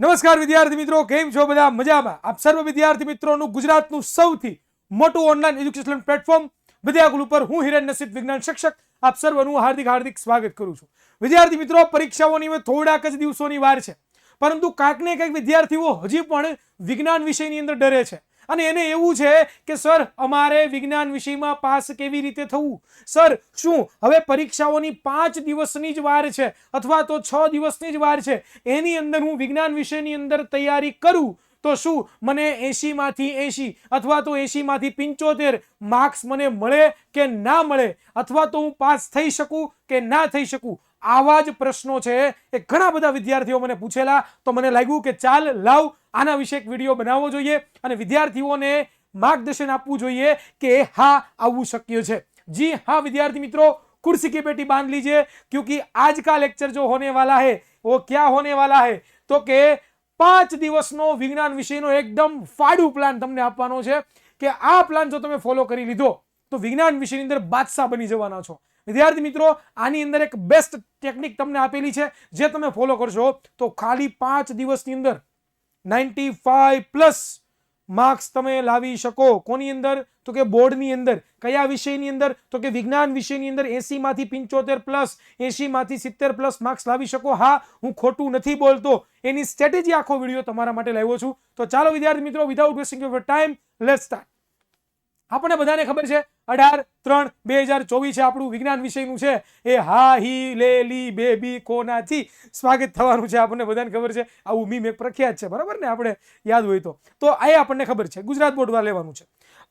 નમસ્કાર વિદ્યાર્થી મિત્રો, કેમ છો બધા? મજામાં? આપ સર્વ વિદ્યાર્થી મિત્રોનું ગુજરાતનું સૌથી મોટું ઓનલાઈન એજ્યુકેશન પ્લેટફોર્મ વિદ્યાકુલ ઉપર હું હિરેન નસીબ વિજ્ઞાન શિક્ષક આપ સર્વનું હાર્દિક સ્વાગત કરું છું. વિદ્યાર્થી મિત્રો, પરીક્ષાઓની થોડાક જ દિવસોની વાર છે, પરંતુ કાંઈક ને કંઈક વિદ્યાર્થીઓ હજી પણ વિજ્ઞાન વિષયની અંદર ડરે છે અને એને એવું છે કે સર અમારે વિજ્ઞાન વિષયમાં પાસ કેવી રીતે થવું? સર શું હવે પરીક્ષાઓની 5 દિવસની જ વાર છે અથવા તો 6 દિવસની જ વાર છે, એની અંદર હું વિજ્ઞાન વિષયની અંદર તૈયારી કરું તો શું મને 80 માંથી 80 અથવા તો 80 માંથી 75 માર્ક્સ મને મળે કે ના મળે, અથવા તો હું પાસ થઈ શકું કે ના થઈ શકું? આવા જ પ્રશ્નો છે એ ઘણા બધા વિદ્યાર્થીઓ મને પૂછેલા, તો મને લાગ્યું કે ચાલ લાવ આના વિશે એક વિડીયો બનાવવો જોઈએ અને વિદ્યાર્થીઓને માર્ગદર્શન આપવું જોઈએ કે હા આવું શક્ય છે. जी हाँ विद्यार्थी मित्रों, कुर्सी की पेटी बांध लीजिए क्योंकि आज का लेक्चर जो होने वाला है वो क्या होने वाला है तो के 5 દિવસનો વિજ્ઞાન વિષયનો એકદમ ફાડું પ્લાન તમને આપવાનો છે કે આ પ્લાન જો તમે ફોલો કરી લીધો તો વિજ્ઞાન વિષયની અંદર બાદશાહ બની જવાના છો. વિદ્યાર્થી મિત્રો, આની અંદર એક બેસ્ટ ટેકનિક તમને આપેલી છે, જે તમે ફોલો કરશો તો ખાલી 5 દિવસની અંદર 95+ માર્ક્સ તમે લાવી શકો. કોની અંદર? તો કે બોર્ડની અંદર. કયા વિષયની અંદર? તો કે વિજ્ઞાન વિષયની અંદર 80 માંથી 75+, 80 માંથી 70+ માર્ક્સ લાવી શકો. હા, હું ખોટું નથી બોલતો, એની સ્ટ્રેટેજી આખો વિડીયો તમારા માટે લાવ્યો છું. તો ચાલો વિદ્યાર્થી મિત્રો, without wasting your time, let's start. આપણે બધાને ખબર છે 18/3/2024 છે આપણું વિજ્ઞાન વિષયનું છે એ હા હી લે લી બેબી કોનાથી સ્વાગત થવાનું છે. આપણને બધાને ખબર છે, આવું મીમ એક પ્રખ્યાત છે, બરાબર ને? આપણે યાદ હોય તો આ આપણને ખબર છે, ગુજરાત બોર્ડમાં લેવાનું છે.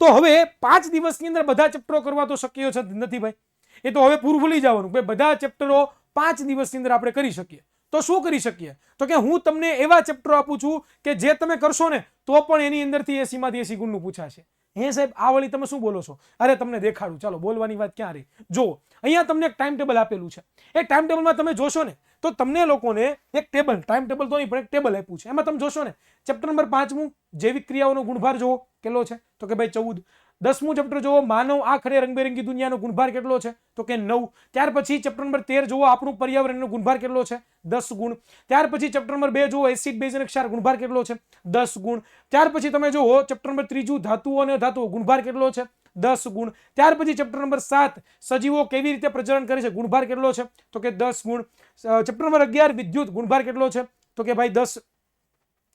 તો હવે 5 દિવસની અંદર બધા ચેપ્ટરો કરવા તો શક્ય છે નથી ભાઈ, એ તો હવે પૂરું ભૂલી જવાનું. ભાઈ બધા ચેપ્ટરો 5 દિવસની અંદર આપણે કરી શકીએ તો શું કરી શકીએ? તો કે હું તમને એવા ચેપ્ટરો આપું છું કે જે તમે કરશો ને તો પણ એની અંદરથી 80 માંથી 80 ગુણનું પૂછાશે. હે સાહેબ, આ વળી તમે શું બોલો છો? અરે તમને દેખાડું, ચાલો બોલવાની વાત ક્યાં રહી. જો અહીંયા તમને એક ટાઈમ ટેબલ આપેલું છે, એ ટાઈમ ટેબલમાં તમે જોશો ને તો તમને લોકોને એક ટેબલ, ટાઈમ ટેબલ તો નહીં પણ એક ટેબલ આપ્યું છે. એમાં તમે જોશો ને ચેપ્ટર નંબર 5 જૈવિક ક્રિયાઓનો ગુણભાર જોવો કેટલો છે, તો કે ભાઈ 14. 10મું ચેપ્ટર જોવો માનવ આખરે રંગબેરંગી દુનિયાનો ગુણભાર કેટલો છે, તો કે 9. ત્યાર પછી ચેપ્ટર નંબર 13 જોવો આપણું પર્યાવરણનો ગુણભાર કેટલો છે, 10 ગુણ. ત્યાર પછી ચેપ્ટર નંબર 2 જોવો એસિડ બેઝ અને ક્ષાર ગુણભાર કેટલો છે, 10 ગુણ. ત્યાર પછી તમે જોવો ચેપ્ટર નંબર 3 ધાતુઓ અને ધાતુઓ ગુણભાર કેટલો છે, 10 ગુણ. ત્યાર પછી ચેપ્ટર નંબર 7 સજીવો કેવી રીતે પ્રજનન કરે છે ગુણભાર કેટલો છે, તો કે 10 ગુણ. ચેપ્ટર નંબર 11 વિદ્યુત ગુણભાર કેટલો છે, તો કે ભાઈ 10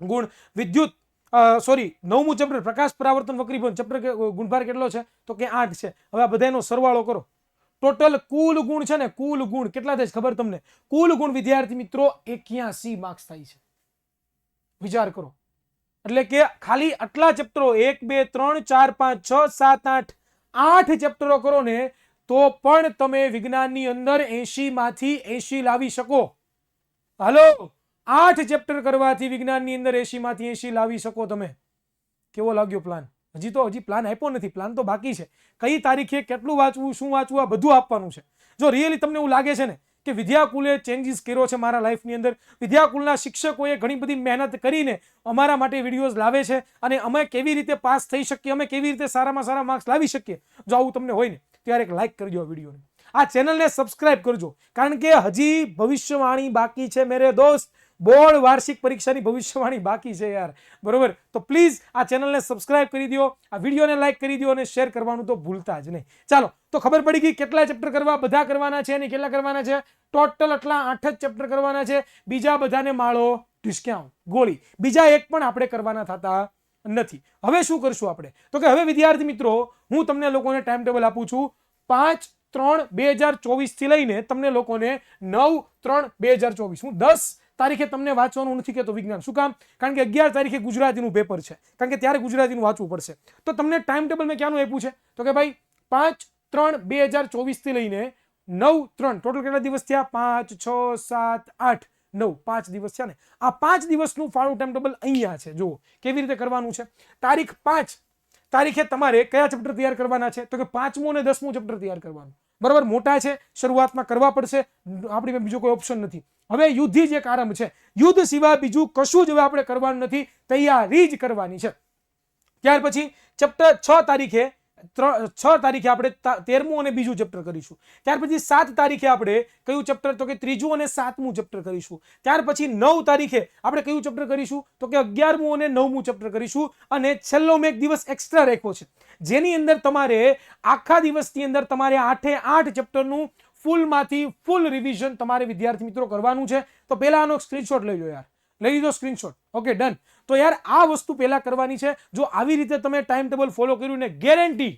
ગુણ. વિદ્યુત સોરી 9મું ચેપ્ટર પ્રકાશ પરાવર્તન વક્રીભવન ચેપ્ટર ગુણભાર કેટલો છે, તો કે 8 છે. હવે આ બધાનો સરવાળો કરો, ટોટલ કુલ ગુણ છે ને, કુલ ગુણ કેટલા થાય ખબર તમને? કુલ ગુણ વિદ્યાર્થી મિત્રો 81 માર્ક્સ થાય છે. વિચાર કરો, એટલે કે ખાલી આટલા ચેપ્ટરો 1 2 3 4 5 6 7 8 8 ચેપ્ટરો કરો ને તો પણ તમે વિજ્ઞાનની અંદર 80 માંથી 80 લાવી શકો. હાલો, 8 ચેપ્ટર કરવાથી વિજ્ઞાનની અંદર 80 માંથી 80 લાવી શકો તમે. કેવો લાગ્યો પ્લાન? હજી પ્લાન આપ્યો નથી, પ્લાન તો બાકી છે. કઈ તારીખે કેટલું વાંચવું, શું વાંચવું, આ બધું આપવાનું છે. જો રિયલી તમને એવું લાગે છે ને કે વિદ્યાકુલે ચેન્જીસ કર્યો છે મારા લાઈફની અંદર, વિદ્યાકુલના શિક્ષકોએ ઘણી બધી મહેનત કરીને અમારા માટે વિડીયોઝ લાવે છે અને અમે કેવી રીતે પાસ થઈ શકીએ, અમે કેવી રીતે સારામાં સારા માર્ક્સ લાવી શકીએ, જો આવું તમને હોય ને ત્યારે એક લાઈક કરજો આ વિડીયોને, આ ચેનલને સબસ્ક્રાઇબ કરજો, કારણ કે હજી ભવિષ્યવાણી બાકી છે મેરે દોસ્ત. બોર્ડ વાર્ષિક પરીક્ષાની ભવિષ્યવાણી બાકી છે યાર, બરોબર? તો પ્લીઝ આ ચેનલને સબસ્ક્રાઇબ કરી દો, આ વિડીયોને લાઈક કરી દો અને શેર કરવાનું તો ભૂલતા જ નહીં. ચાલો, તો ખબર પડી ગઈ કેટલા ચેપ્ટર કરવા, બધા કરવાના છે અને કેટલા કરવાના છે? ટોટલ આટલા 8 જ ચેપ્ટર કરવાના છે. બીજા બધાને માળો ડિસ્કાઉન્ટ ગોળી, બીજા એક પણ આપણે કરવાના થતા નથી. હવે શું કરશું આપણે? તો કે હવે વિદ્યાર્થી મિત્રો, હું તમને લોકોને ટાઈમ ટેબલ આપું છું 5/3/2024 થી લઈને તમને લોકોને 9/3/2024. હું 10 તારીખે તમને વાંચવાનું નથી કહેતો વિજ્ઞાન. શું કામ? કારણ કે 11 તારીખે ગુજરાતીનું પેપર છે, કારણ કે ત્યારે ગુજરાતીનું વાંચવું પડશે. તો તમને ટાઈમ ટેબલ મેં ક્યાંનું આપ્યું છે, તો કે ભાઈ 5/3/2024 થી લઈને 9/3 ટોટલ કેટલા દિવસ થયા? 5 6 7 8 9 5 દિવસ થયા ને. આ 5 દિવસનું ફાળું ટાઈમ ટેબલ અહીંયા છે. જુઓ કેવી રીતે કરવાનું છે. તારીખ 5 તારીખે તમારે કયા ચેપ્ટર તૈયાર કરવાના છે, તો કે 5મું અને 10મું ચેપ્ટર તૈયાર કરવાનું. બરાબર? મોટા છે, શરૂઆતમાં કરવા પડશે, આપણી બીજો કોઈ ઓપ્શન નથી. હવે યુદ્ધ જ એક આરંભ છે, યુદ્ધ સિવાય બીજું કશું જ હવે આપણે કરવાનું નથી, તૈયારી જ કરવાની છે. ત્યાર પછી ચેપ્ટર 6 તારીખે 6 તારીખે આપણે 13મું અને બીજું ચેપ્ટર કરીશું. ત્યાર પછી 7 તારીખે આપણે કયું ચેપ્ટર? તો કે ત્રીજું અને 7મું ચેપ્ટર કરીશું. ત્યાર પછી 9 તારીખે આપણે કયું ચેપ્ટર કરીશું? તો કે 11મું અને 9મું ચેપ્ટર કરીશું. અને છેલ્લો મેં એક દિવસ એક્સ્ટ્રા રાખ્યો છે, જેની અંદર તમારે આખા દિવસની અંદર તમારે 8 ચેપ્ટરનું ફૂલમાંથી ફૂલ રિવિઝન તમારે વિદ્યાર્થી મિત્રો કરવાનું છે. તો પહેલા આનો સ્ક્રીનશોટ લઈ લો યાર, લઈ લીધો સ્ક્રીનશોટ? Okay, done. તો યાર આ વસ્તુ પહેલા કરવાની છે. જો આવી રીતે તમે ટાઈમ ટેબલ ફોલો કર્યું ને, ગેરંટી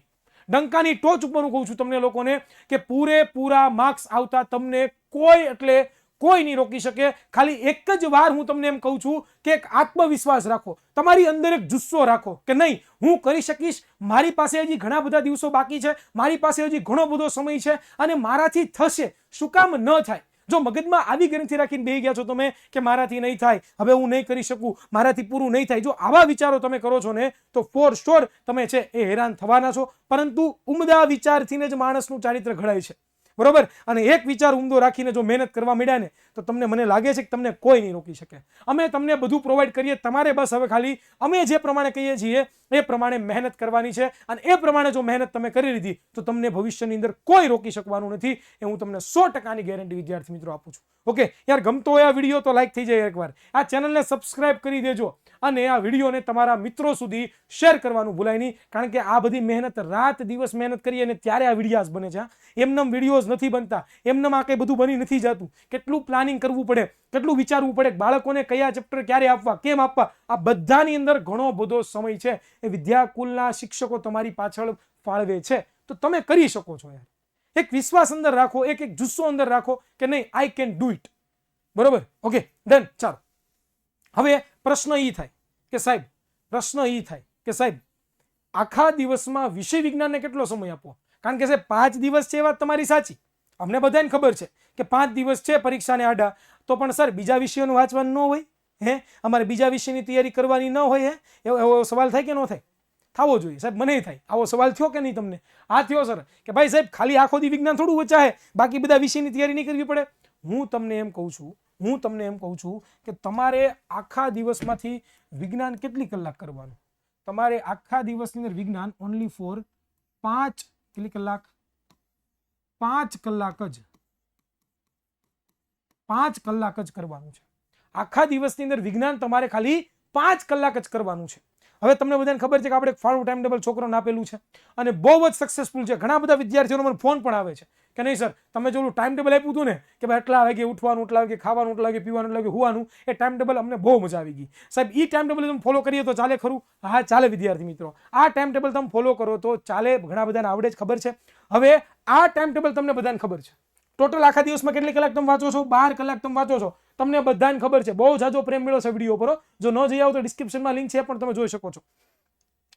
ડંકાની ટોચ ઉપર હું કહું છું તમને લોકોને કે પૂરેપૂરા માર્ક્સ આવતા તમને કોઈ એટલે કોઈ નહીં રોકી શકે. ખાલી એક જ વાર હું તમને એમ કહું છું કે એક આત્મવિશ્વાસ રાખો, તમારી અંદર એક જુસ્સો રાખો કે નહીં, હું કરી શકીશ, મારી પાસે હજી ઘણા બધા દિવસો બાકી છે, મારી પાસે હજી ઘણો બધો સમય છે અને મારાથી થશે. શું કામ ન થાય? જો મગજમાં આવી ગણતરી રાખીને બેસી ગયા છો તમે કે મારાથી નહીં થાય, હવે હું નહીં કરી શકું, મારાથી પૂરું નહીં થાય, જો આવા વિચારો તમે કરો છો ને તો ફોર શ્યોર તમે છે એ હેરાન થવાના છો. પરંતુ ઉમદા વિચારથી જ માણસનું ચારિત્ર ઘડાય છે, બરોબર? અને એક વિચાર ઉમદો રાખીને જો મહેનત કરવા માંડ્યા ને તો તમને, મને લાગે છે કે તમને કોઈ નહીં રોકી શકે. અમે તમને બધું પ્રોવાઈડ કરીએ, તમારે બસ હવે ખાલી અમે જે પ્રમાણે કહીએ છીએ એ પ્રમાણે મહેનત કરવાની છે. અને એ પ્રમાણે જો મહેનત તમે કરી લીધી તો તમને ભવિષ્યની અંદર કોઈ રોકી શકવાનું નથી. એ હું તમને 100%ની ગેરંટી વિદ્યાર્થી મિત્રો આપું છું. ઓકે યાર, ગમતો હોય આ વિડીયો તો લાઈક થઈ જાય એકવાર, આ ચેનલને સબસ્ક્રાઇબ કરી દેજો અને આ વિડીયોને તમારા મિત્રો સુધી શેર કરવાનું ભૂલાય નહીં. કારણ કે આ બધી મહેનત, રાત દિવસ મહેનત કરીએ ને ત્યારે આ વિડીયોઝ બને છે. એમનેમ વિડીયોઝ નથી બનતા, એમનેમ આ કંઈ બધું બની નથી જતું. કેટલું પ્લાનિંગ કરવું પડે, કેટલું વિચારવું પડે, બાળકોને કયા ચેપ્ટર ક્યારે આપવા, કેમ આપવા, આ બધાની અંદર ઘણો બધો સમય છે એ વિદ્યાકુલના શિક્ષકો તમારી પાછળ ફાળવે છે. તો તમે કરી શકો છો યાર. એક વિશ્વાસ અંદર રાખો, એક જુસ્સો અંદર રાખો કે નહીં, આઈ કેન ડુ ઇટ. બરોબર? Okay, done. ચાલો, હવે પ્રશ્ન ઈ થાય કે સાહેબ, આખા દિવસમાં વિષય વિજ્ઞાનને કેટલો સમય આપવો? કારણ કે સાહેબ 5 દિવસ છે એ વાત તમારી સાચી, અમને બધાને ખબર છે કે 5 દિવસ છે પરીક્ષાને આડા. તો પણ સર બીજા વિષયોનું વાંચવાનું ન હોય? હે, અમારે બીજા વિષયની તૈયારી કરવાની ન હોય? હે, એવો સવાલ થાય કે ન થાય? થવો જોઈએ સાહેબ, મને થાય. આવો સવાલ થયો કે નહીં તમને? આ થયો સર કે ભાઈ સાહેબ ખાલી આખો દી વિજ્ઞાન થોડું વચાય, બાકી બધા વિષયની તૈયારી નહીં કરવી પડે. હું તમને એમ કહું છું કે તમારે આખા દિવસમાંથી વિજ્ઞાન કેટલી કલાક કરવાનું? તમારે આખા દિવસની અંદર વિજ્ઞાન ઓનલી ફોર 5 કેટલી કલાક? 5 કલાક જ કરવાનું છે. આખા દિવસની અંદર વિજ્ઞાન તમારે ખાલી 5 કલાક જ કરવાનું છે. હવે તમને બધાને ખબર છે કે આપણે એક ફાળવું ટાઈમ ટેબલ છોકરોને આપેલું છે અને બહુ જ સક્સેસફુલ છે. ઘણા બધા વિદ્યાર્થીઓનો મને ફોન પણ આવે છે કે નહીં સર, તમે જો ટાઈમ ટેબલ આપ્યું હતું ને કે ભાઈ એટલા વાગે ઉઠવાનું, એટલા વાગે ખાવાનું, એટલા વાગે પીવાનું, એટલા વાગે હોવાનું, એ ટાઈમ ટેબલ અમને બહુ મજા આવી ગઈ. સાહેબ એ ટાઈમ ટેબલ તમે ફોલો કરીએ તો ચાલે ખરું? હા ચાલે વિદ્યાર્થી મિત્રો, આ ટાઈમ ટેબલ તમે ફોલો કરો તો ચાલે. ઘણા બધાને આવડે જ, ખબર છે. હવે આ ટાઈમ ટેબલ તમને બધાને ખબર છે. ટોટલ આખા દિવસમાં કેટલી કલાક તમે વાંચો છો? 12 કલાક તમે વાંચો છો. તમને બધાને ખબર છે. બહુ જાજો પ્રેમ મળ્યો છે વિડીયો પર. જો ન જઈ આવો તો ડિસ્ક્રિપ્શનમાં લિંક છે, પણ તમે જોઈ શકો છો.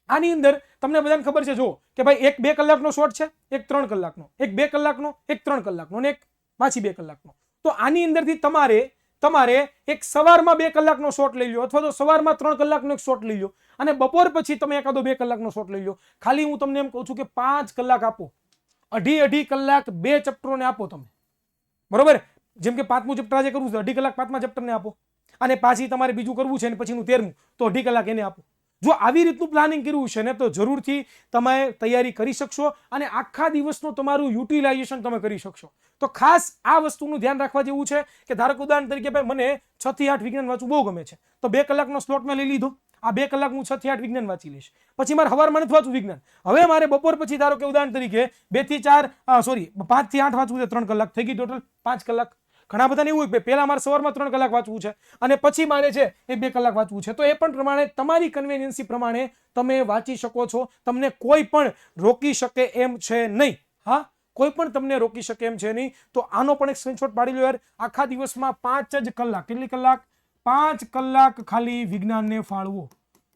આની અંદર તમને બધાને ખબર છે જો કે ભાઈ એક 2 કલાકનો શોર્ટ છે, એક 3 કલાકનો, એક 2 કલાકનો, એક 3 કલાકનો અને એક પાછી 2 કલાકનો. તો આની અંદરથી તમારે એક સવારમાં 2 કલાકનો શોર્ટ લઈ લો, અથવા તો સવારમાં 3 કલાકનો એક શોર્ટ લઈ લો અને બપોર પછી તમે એકાદો 2 કલાકનો શોર્ટ લઈ લો. ખાલી હું તમને એમ કહું છું કે 5 કલાક આપો, અઢી કલાક 2 ચેપ્ટરોને આપો તમે, બરોબર? જેમ કે 5મું ચેપ્ટર આજે કરવું છે, 2.5 કલાક 5મા ચેપ્ટરને આપો અને પાછી તમારે બીજું કરવું છે અને પછીનું 13મું, તો 2.5 કલાક એને આપો. જો આવી રીતનું પ્લાનિંગ કર્યું છે ને તો જરૂરથી તમે તૈયારી કરી શકશો અને આખા દિવસનું તમારું યુટિલાઇઝેશન તમે કરી શકશો. તો ખાસ આ વસ્તુનું ધ્યાન રાખવા જેવું છે કે ધારો કે ઉદાહરણ તરીકે ભાઈ મને 6 થી 8 વિજ્ઞાન વાંચવું બહુ ગમે છે, તો 2 કલાકનો સ્લોટ મેં લઈ લીધો. આ 2 કલાક હું 6 થી 8 વિજ્ઞાન વાંચી લઈશ. પછી મારે સવારમાં નથી વાંચવું વિજ્ઞાન. હવે મારે બપોર પછી ધારો કે ઉદાહરણ તરીકે 5 થી 8 વાંચવું છે, 3 કલાક થઈ ગઈ, ટોટલ 5 કલાક. ઘણા બધાને એવું હોય કે પહેલા મારે સવારમાં 3 કલાક વાંચવું છે અને પછી મારે છે એ 2 કલાક વાંચવું છે. તો એ પણ પ્રમાણે તમારી કન્વેનિયન્સી પ્રમાણે તમે વાંચી શકો છો. તમને કોઈ પણ રોકી શકે એમ છે નહીં. હા, કોઈ પણ તમને રોકી શકે એમ છે નહીં. તો આનો પણ એક સ્ક્રીનશોટ પાડી લો યાર. આખા દિવસમાં 5 જ કલાક, કેટલી કલાક? 5 કલાક ખાલી વિજ્ઞાનને ફાળવો.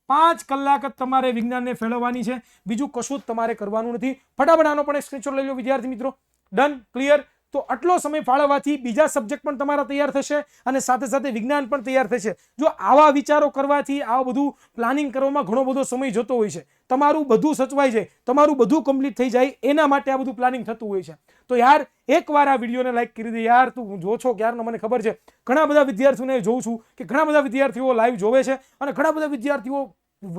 5 કલાક જ તમારે વિજ્ઞાનને ફેળવવાની છે, બીજું કશું જ તમારે કરવાનું નથી. ફટાફટ આનો પણ એક સ્ક્રીનશોટ લઈ લો વિદ્યાર્થી મિત્રો. Done, clear? તો આટલો સમય ફાળવવાથી બીજા સબ્જેક્ટ પણ તમારા તૈયાર થશે અને સાથે સાથે વિજ્ઞાન પણ તૈયાર થશે. જો આવા વિચારો કરવાથી, આવું બધું પ્લાનિંગ કરવામાં ઘણો બધો સમય જતો હોય છે, તમારું બધું સચવાઈ જાય, તમારું બધું કમ્પ્લીટ થઈ જાય, એના માટે આ બધું પ્લાનિંગ થતું હોય છે. તો યાર એકવાર આ વિડીયોને લાઈક કરી દે યાર. તું જો છો ક્યારનો મને ખબર છે, ઘણા બધા વિદ્યાર્થીઓને જોઉં છું કે ઘણા બધા વિદ્યાર્થીઓ લાઈવ જોવે છે અને ઘણા બધા વિદ્યાર્થીઓ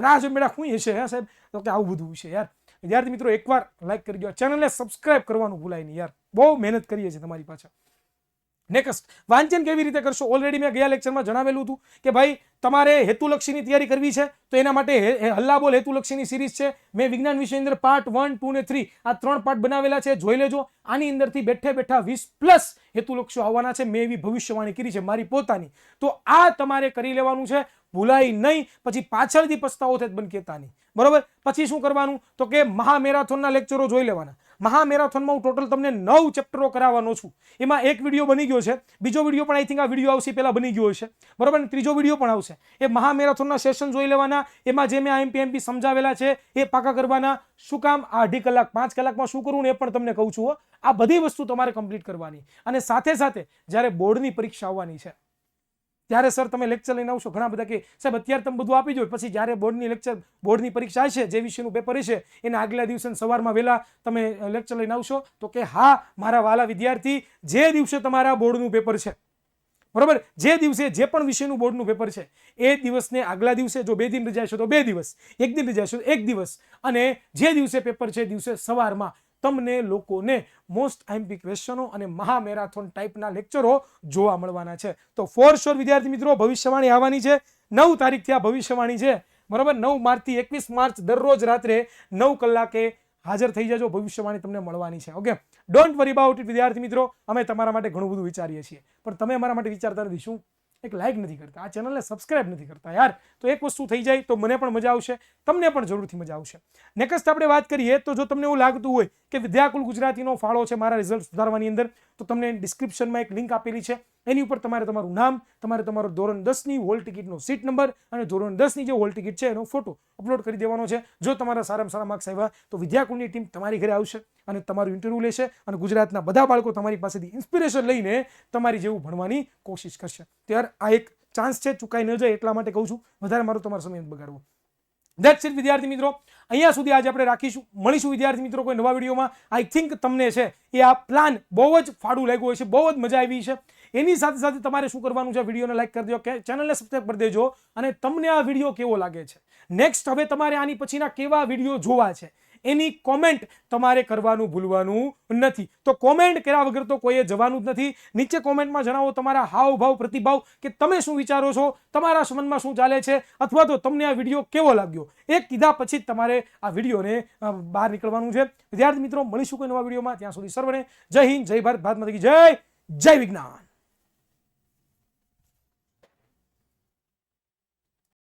રાહ જોઈ બેઠા શું હશે હે સાહેબ, તો કે આવું બધું છે યાર. વિદ્યાર્થી મિત્રો એકવાર લાઈક કરી દો, ચેનલને સબસ્ક્રાઇબ કરવાનું ભૂલાય નહીં યાર, બહુ મહેનત કરીએ છીએ તમારી પાછળ. નેક્સ્ટ, વાંચન કેવી રીતે કરશો? ઓલરેડી મેં ગયા લેક્ચરમાં જણાવેલું હતું કે ભાઈ તમારે હેતુલક્ષીની તૈયારી કરવી છે તો એના માટે હલ્લા બોલ હેતુલક્ષીની સિરીઝ છે. મેં વિજ્ઞાન વિષયની અંદર પાર્ટ 1, 2 ને 3 આ 3 પાર્ટ બનાવેલા છે, જોઈ લેજો. આની અંદરથી બેઠે બેઠા 20+ હેતુલક્ષીઓ આવવાના છે. મેં એવી ભવિષ્યવાણી કરી છે મારી પોતાની. તો આ તમારે કરી લેવાનું છે, ભૂલાય નહીં, પછી પાછળથી પસ્તાવો થાય બંધ કહેતા નહીં. બરોબર? પછી શું કરવાનું તો કે મહામેરાથોનના લેક્ચરો જોઈ લેવાના. મહામેરાથોનમાં હું ટોટલ તમને 9 ચેપ્ટરો કરાવવાનો છું. એમાં એક વિડીયો બની ગયો છે, બીજો વિડીયો પણ આઈ થિંક આ વિડીયો આવશે પહેલા બની ગયો હશે, બરોબર ને? ત્રીજો વિડીયો પણ આવશે. એ મહામેરાથોનના સેશન જોઈ લેવાના. એમાં જે મેં આઈએમપી સમજાવેલા છે એ પાકા કરવાના. શું કામ? આ 2.5 કલાક 5 કલાકમાં શું કરવું ને એ પણ તમને કહું છું. આ બધી વસ્તુ તમારે કમ્પ્લીટ કરવાની. અને સાથે સાથે જ્યારે બોર્ડની પરીક્ષા આવવાની છે ત્યારે સર તમે લેક્ચર લઈને આવશો. ઘણા બધા કે સાહેબ અત્યારે તમે બધું આપી દો, પછી જ્યારે બોર્ડની પરીક્ષા હશે, જે વિષયનું પેપર હશે એના આગલા દિવસે સવારમાં વહેલા તમે લેક્ચર લઈને આવશો. તો કે હા મારા વાલા વિદ્યાર્થી, જે દિવસે તમારા બોર્ડનું પેપર છે, બરોબર, જે દિવસે જે પણ વિષયનું બોર્ડનું પેપર છે એ દિવસને આગલા દિવસે, જો 2 દિન રજા છે તો 2 દિવસ, 1 દિન રજા છે તો 1 દિવસ, અને જે દિવસે પેપર છે દિવસે સવારમાં તમને લોકોને મોસ્ટ આઈએમપી ક્વેશ્ચનો અને મહામેરાથોન ટાઈપના લેક્ચરો જોવા મળવાના છે. તો ફોર શ્યોર વિદ્યાર્થી મિત્રો ભવિષ્યવાણી આવવાની છે. 9 તારીખથી આ ભવિષ્યવાણી છે, બરોબર? 9 માર્ચથી 21 માર્ચ દરરોજ રાત્રે 9 કલાકે હાજર થઈ જજો. ભવિષ્યવાણી તમને મળવાની છે. Okay, don't worry about it વિદ્યાર્થી મિત્રો. અમે તમારા માટે ઘણું બધું વિચારીએ છીએ, પણ તમે અમારા માટે વિચારતા નથી. શું? એક લાઈક નથી કરતા, આ ચેનલને સબસ્ક્રાઇબ નથી કરતા યાર. તો એક વસ્તુ થઈ જાય તો મને પણ મજા આવશે, તમને પણ જરૂરથી મજા આવશે. નેક્સ્ટ આપણે વાત કરીએ તો જો તમને એવું લાગતું હોય કે વિદ્યાકુલ ગુજરાતીનો ફાળો છે મારા રિઝલ્ટ સુધારવાની અંદર, તો તમને ડિસ્ક્રિપ્શનમાં એક લિંક આપેલી છે. એની ઉપર તમારે તમારું નામ, તમારે તમારો ધોરણ 10ની હોલ ટિકિટનો સીટ નંબર અને ધોરણ 10ની જે હોલ ટિકિટ છે એનો ફોટો અપલોડ કરી દેવાનો છે. જો તમારા સારામાં સારા માર્ક્સ આવ્યા તો વિદ્યાકુલની ટીમ તમારી ઘરે આવશે અને તમારું ઇન્ટરવ્યૂ લેશે, અને ગુજરાતના બધા બાળકો તમારી પાસેથી ઇન્સ્પિરેશન લઈને તમારી જેવું ભણવાની કોશિશ કરશે. ત્યારે આ એક ચાન્સ છે, ચૂકાઈ ન જાય એટલા માટે કહું છું. વધારે મારો તમારો સમય બગાડવો. ધેટ્સ ઇટ વિદ્યાર્થી મિત્રો. અહીંયા સુધી આજે આપણે રાખીશું. મળીશું વિદ્યાર્થી મિત્રો કોઈ નવા વિડીયોમાં. આઈ થિંક તમને છે એ આ પ્લાન બહુ જ ફાડું લાગ્યું હોય છે, બહુ જ મજા આવી છે. એની સાથે સાથે તમારે શું કરવાનું છે, વિડીયોને લાઈક કરી દો, ચેનલને સબસ્ક્રાઇબ કરી દેજો. અને તમને આ વિડીયો કેવો લાગે છે, નેક્સ્ટ હવે તમારે આની પછીના કેવા વિડીયો જોવા છે એની કોમેન્ટ તમારે કરવાનું ભૂલવાનું નથી. તો કોમેન્ટ કર્યા વગર તો કોઈએ જવાનું જ નથી. નીચે કોમેન્ટમાં જણાવો તમારા હાવભાવ, પ્રતિભાવ, કે તમે શું વિચારો છો, તમારા મનમાં શું ચાલે છે, અથવા તો તમને આ વિડીયો કેવો લાગ્યો એ કીધા પછી જ તમારે આ વિડીયોને બહાર નીકળવાનું છે. વિદ્યાર્થી મિત્રો મળીશું કોઈ નવા વિડીયોમાં. ત્યાં સુધી સર્વને જય હિન્દ, જય ભારત, ભારત માતા કી જય, જય વિજ્ઞાન.